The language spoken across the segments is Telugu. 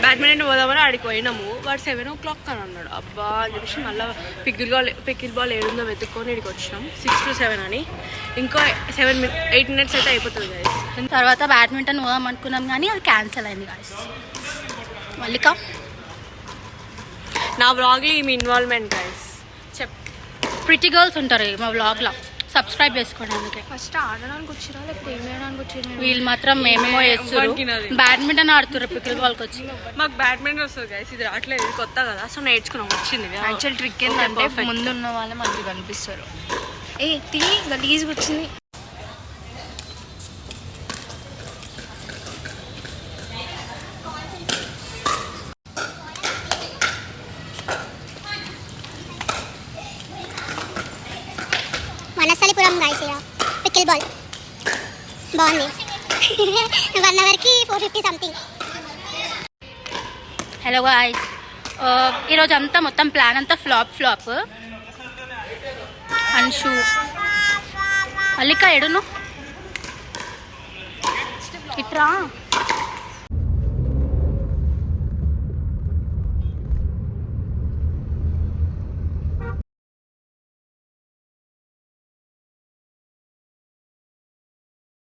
బ్యాడ్మింటన్ పోదామని ఆడికి పోయినాము. వాడు 7 o'clock అని అన్నాడు. అబ్బా అని చెప్పేసి మళ్ళీ పికిల్ బాల్ ఏడుందో వెతుక్కొని ఇక్కడికి వచ్చినాం. 6 to 7 అని. ఇంకా 8 minutes అయితే అయిపోతుంది గైస్. తర్వాత బ్యాడ్మింటన్ పోదాం అనుకున్నాం కానీ అది క్యాన్సిల్ అయింది గైస్. మల్లిక నా వ్లాగ్లో మీ ఇన్వాల్వ్మెంట్ గైస్. ప్రిటీ గర్ల్స్ ఉంటారు మా వ్లాగ్లో, సబ్స్క్రైబ్ చేసుకోండి. అందుకే ఫస్ట్ ఆడడానికి వచ్చినా లేకపోతే ఏం చేయడానికి వచ్చినా వీళ్ళు మాత్రం మేమేమో చేస్తారు, బ్యాడ్మింటన్ ఆడుతున్నారు పికిల్ బాల్కి వచ్చి. మాకు బ్యాడ్మింటన్ వస్తుంది గైస్, ఇది రావట్లేదు, ఇది కొత్త కదా, సో నేర్చుకున్నాం, వచ్చింది. యాక్చువల్ ట్రిక్ ఏంటంటే ముందు ఉన్న వాళ్ళే మనకి కనిపిస్తారు. తిని గలీజ్గా వచ్చింది. వనస్థలిపురం గైస్, పికిల్ బాల్ బాగుంది. 1 hourకి 450 సంథింగ్. హలో గాయ్స్, ఈరోజు అంతా మొత్తం ప్లాన్ అంతా ఫ్లాప్. అన్షు మల్లిక ఎడును ఇట్రా.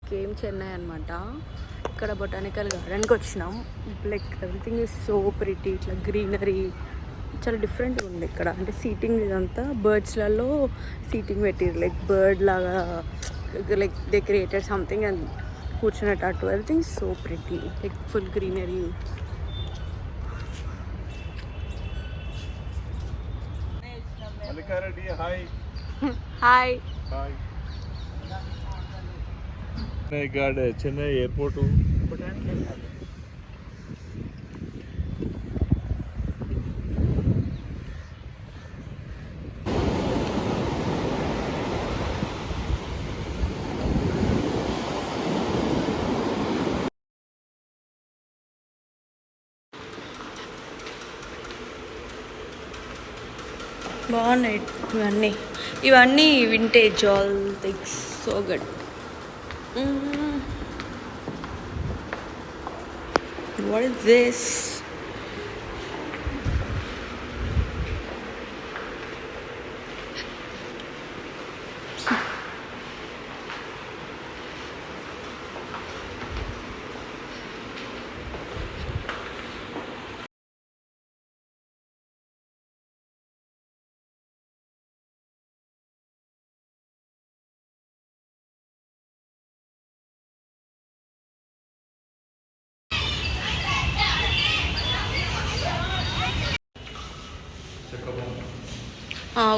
గేమ్ చెన్నై అనమాట. ఇక్కడ బొటానికల్ గార్డెన్కి వచ్చినాం. Like everything is so pretty, ఇట్లా గ్రీనరీ చాలా డిఫరెంట్గా ఉంది ఇక్కడ. అంటే సీటింగ్ ఇదంతా బర్డ్స్లలో సీటింగ్ పెట్టిరు, లైక్ బర్డ్ లాగా, like they created something and కూర్చునేటట్టు. Everything so pretty, like full greenery. Hi. Chennai airport. బాగున్నాయి ఇవన్నీ vintage, all things so good. What is this?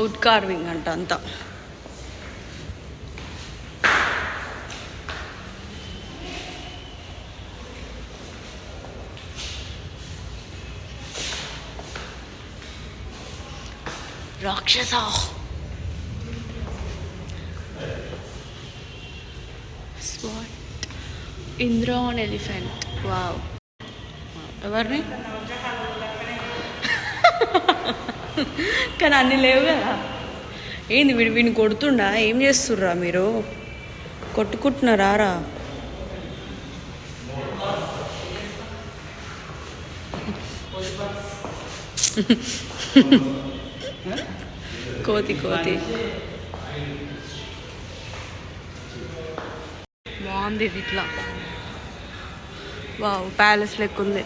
Wood carving అంట అంతా. రాక్షస స్వాట్ ఇంద్ర ఆన్ ఎలిఫెంట్. వావ్, ఎవరిని కానీ అన్నీ లేవు కదా. ఏంది వీడిని కొడుతుండా? ఏం చేస్తుర్రా మీరు? కొట్టుకుంటున్నారా? కోతి బాగుంది ఇది ఇట్లా. వావ్, ప్యాలెస్ లెక్క ఉంది.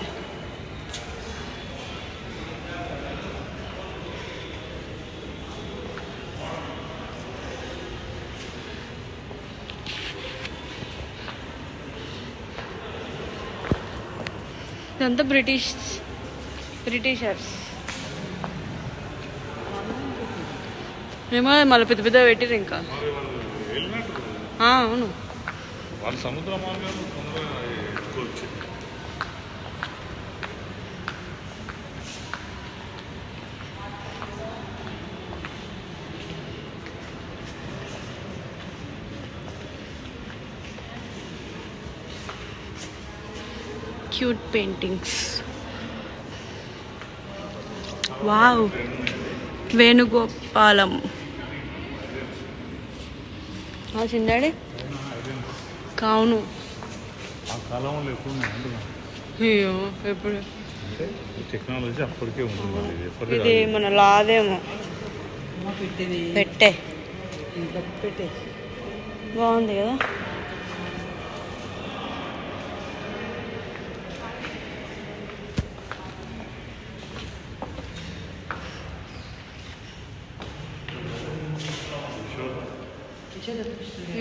ఇదంతా బ్రిటిషర్స్ ఏమో, మళ్ళీ పెద్ద పెట్టిరు ఇంకా. అవును, cute paintings. Wow, Venugopalam. చిన్నాడే కావును. ఆ కాలంలో ఎప్పుడు అయ్యో, ఎప్పుడు ఏంటంటే ఈ టెక్నాలజీ అప్పటికే ఉంటుంది మరి ఇది ఎప్పటికీ ఇది రాదు. మన లాదేమో పెట్టే బాగుంది కదా.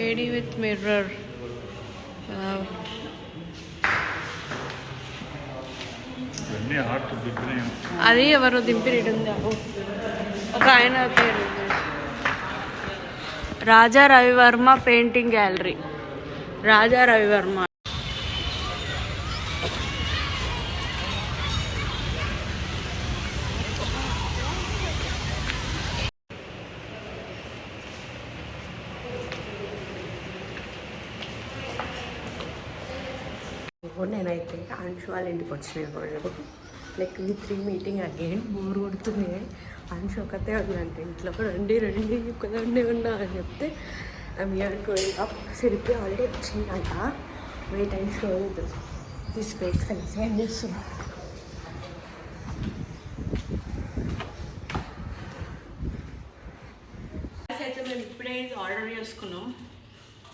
AD with mirror. ఇవన్నీ ఆర్ట్ దిగ్గునే అది ఎవరు దింపిరి ఉంది ఒక ఆయన పేరు రాజా రవివర్మ పెయింటింగ్ గ్యాలరీ. రాజా రవివర్మ. నేనైతే అంశు వాళ్ళ ఇంటికి వచ్చినాయి లైక్ వి3 మీటింగ్ అగైన్. బోర్ కొడుతుంది. అంశు ఒకతే ఉందంటే ఇంట్లో రండి రండి ఒకదండి ఉన్నా అని చెప్తే ఐఎమ్ గోయింగ్ అప్. సిరిపి ఆల్రెడీ వచ్చిందంట. Wait and show this place కలిసి ఏం చేస్తున్నా. అయితే మేము ఇప్పుడే ఆర్డర్ చేసుకున్నాం.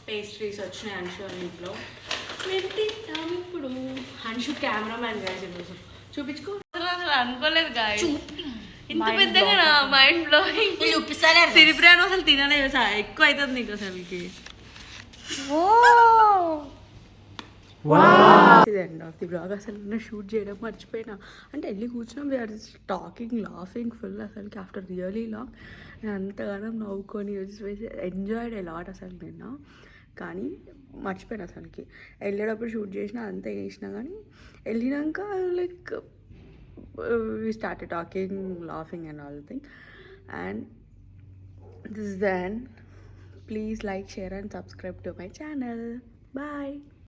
పేస్ట్రీస్ వచ్చినాయి అంశు వాళ్ళ ఇంట్లో. మేము తింటాం ఇప్పుడు. అంశు కెమెరామ్యాన్ గాయస్ ఈరోజు చూపించుకో. అసలు అనుకోలేదు గాయ ఇంత పెద్దగా నా మైండ్ బ్లోయింగ్. సిరిప్రాన్ అసలు తినలేదు సార్. ఎక్కువ అవుతుంది నీకు అసలుకి. ఇదండి ఆఫ్ ది బ్లాగ్. అసలు నేను షూట్ చేయడం మర్చిపోయినా. అంటే వెళ్ళి కూర్చున్నాం. వీఆర్ టాకింగ్ లాఫింగ్ ఫుల్ అసలుకి ఆఫ్టర్ రియలీ లాంగ్. నేను అంతగానం నవ్వుకొని ఎంజాయ్డ్ ఎ లాట్ అసలు నిన్న. కానీ మర్చిపోయాను అసలుకి. వెళ్ళేటప్పుడు షూట్ చేసిన అంతా చేసినా కానీ వెళ్ళినాక like we started talking, laughing and all the thing. And this is the end. Please like, share and subscribe to my channel. Bye.